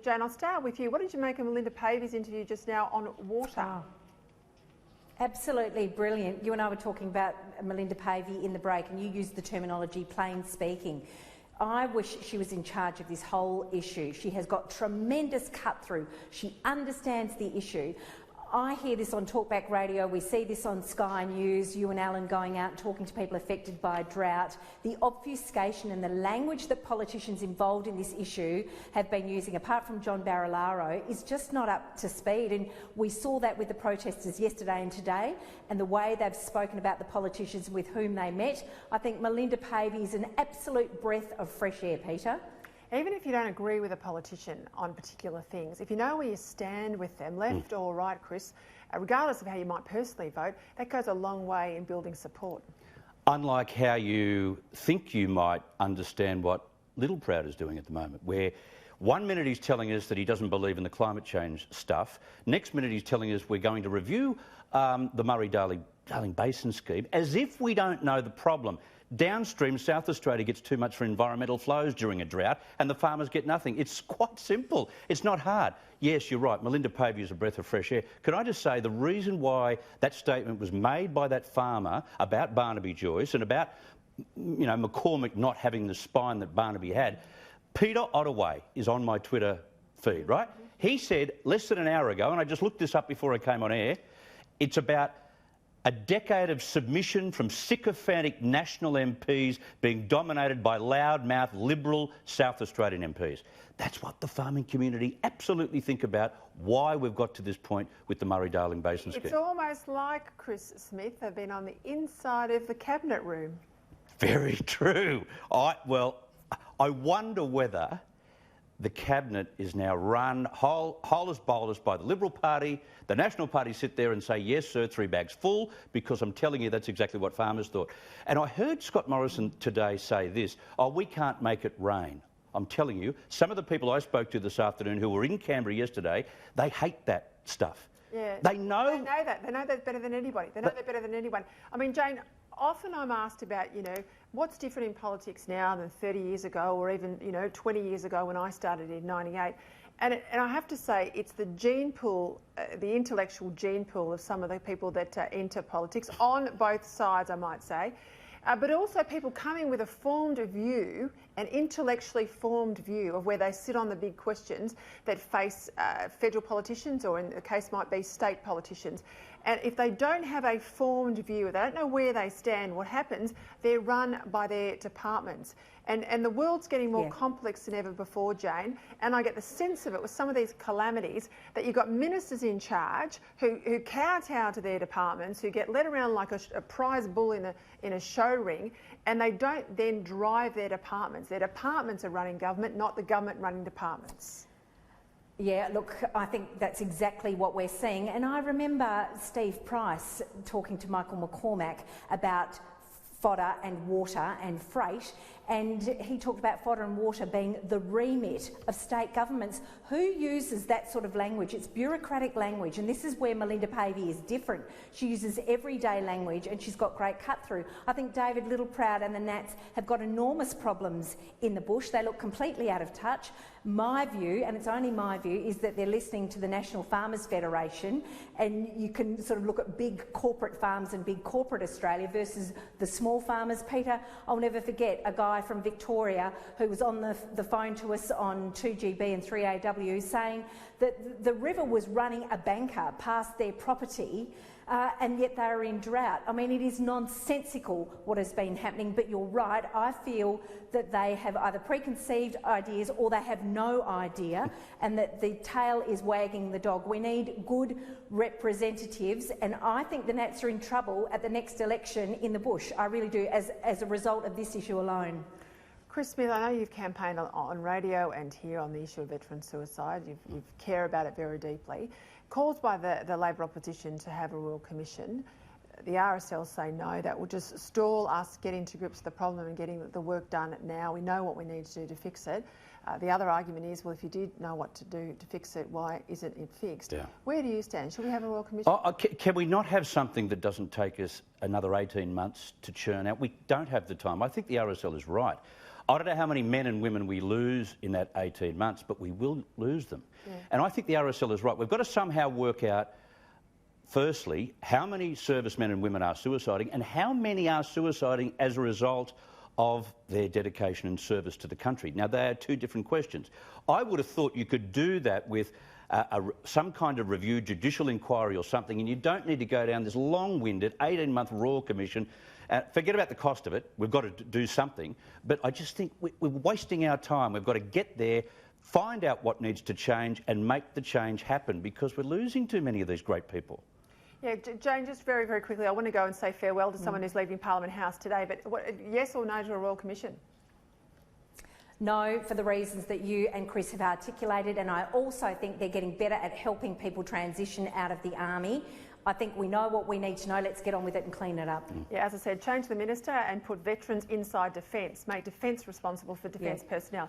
Jane, I'll start with you. What did you make of Melinda Pavey's interview just now on water? Oh, absolutely brilliant. You and I were talking about Melinda Pavey in the break, and you used the terminology plain speaking. I wish she was in charge of this whole issue. She has got tremendous cut-through. She understands the issue. I hear this on Talkback Radio, we see this on Sky News, you and Alan going out and talking to people affected by drought. The obfuscation and the language that politicians involved in this issue have been using, apart from John Barilaro, is just not up to speed. And we saw that with the protesters yesterday and today, and the way they've spoken about the politicians with whom they met. I think Melinda Pavey is an absolute breath of fresh air, Peter. Even if you don't agree with a politician on particular things, if you know where you stand with them, left or right, Chris, regardless of how you might personally vote, that goes a long way in building support. Unlike how you think you might understand what Littleproud is doing at the moment, where 1 minute he's telling us that he doesn't believe in the climate change stuff, next minute he's telling us we're going to review the Murray-Darling Basin scheme, as if we don't know the problem. Downstream, South Australia gets too much for environmental flows during a drought and the farmers get nothing. It's quite simple. It's not hard. Yes, you're right, Melinda Pavey is a breath of fresh air. Can I just say the reason why that statement was made by that farmer about Barnaby Joyce and about, you know, McCormick not having the spine that Barnaby had, Peter Ottaway is on my Twitter feed, right? He said less than an hour ago, and I just looked this up before I came on air, it's about a decade of submission from sycophantic national MPs being dominated by loudmouth Liberal South Australian MPs. That's what the farming community absolutely think about why we've got to this point with the Murray-Darling Basin scheme. It's almost like, Chris Smith, they've been on the inside of the cabinet room. Very true. Well, I wonder whether the cabinet is now run whole as boulders by the Liberal Party. The National Party sit there and say, yes, sir, 3 bags full, because I'm telling you that's exactly what farmers thought. And I heard Scott Morrison today say this, oh, we can't make it rain. I'm telling you, some of the people I spoke to this afternoon who were in Canberra yesterday, they hate that stuff. Yeah. They know that. They know that better than anybody. They know that better than anyone. I mean, Jane, often I'm asked about, you know, what's different in politics now than 30 years ago or even, 20 years ago when I started in '98. And I have to say, it's the gene pool, the intellectual gene pool of some of the people that enter politics, on both sides, I might say, but also people coming with a formed view, an intellectually formed view of where they sit on the big questions that face federal politicians, or in the case might be state politicians. And if they don't have a formed view, they don't know where they stand, what happens, they're run by their departments. And the world's getting more complex than ever before, Jane, and I get the sense of it with some of these calamities that you've got ministers in charge who kowtow to their departments, who get led around like a prize bull in a show ring, and they don't then drive their departments. Their departments are running government, not the government running departments. Yeah, look, I think that's exactly what we're seeing. And I remember Steve Price talking to Michael McCormack about fodder and water and freight, and he talked about fodder and water being the remit of state governments. Who uses that sort of language? It's bureaucratic language, and this is where Melinda Pavey is different. She uses everyday language and she's got great cut-through. I think David Littleproud and the Nats have got enormous problems in the bush. They look completely out of touch. My view, and it's only my view, is that they're listening to the National Farmers Federation, and you can sort of look at big corporate farms and big corporate Australia versus the small farmers. Peter, I'll never forget a guy from Victoria who was on the phone to us on 2GB and 3AW saying that the river was running a banker past their property, and yet they are in drought. I mean, it is nonsensical what has been happening, but you're right. I feel that they have either preconceived ideas or they have no idea, and that the tail is wagging the dog. We need good representatives, and I think the Nats are in trouble at the next election in the bush. I really do, as a result of this issue alone. Chris Smith, I know you've campaigned on radio and here on the issue of veteran suicide. You care about it very deeply. Calls by the Labor opposition to have a Royal Commission. The RSL say no, that will just stall us getting to grips with the problem and getting the work done now. We know what we need to do to fix it. The other argument is, well, if you did know what to do to fix it, why isn't it fixed? Yeah. Where do you stand? Should we have a Royal Commission? Can we not have something that doesn't take us another 18 months to churn out? We don't have the time. I think the RSL is right. I don't know how many men and women we lose in that 18 months, but we will lose them. Yeah. And I think the RSL is right. We've got to somehow work out, firstly, how many servicemen and women are suiciding and how many are suiciding as a result of their dedication and service to the country. Now, they are two different questions. I would have thought you could do that with some kind of review, judicial inquiry or something, and you don't need to go down this long-winded 18-month Royal Commission. Forget about the cost of it. We've got to do something. But I just think we're wasting our time. We've got to get there, find out what needs to change and make the change happen, because we're losing too many of these great people. Yeah, Jane, just very, very quickly, I want to go and say farewell to someone who's leaving Parliament House today, but yes or no to a Royal Commission? No, for the reasons that you and Chris have articulated, and I also think they're getting better at helping people transition out of the army. I think we know what we need to know. Let's get on with it and clean it up. Yeah, as I said, change the minister and put veterans inside Defence. Make Defence responsible for Defence personnel.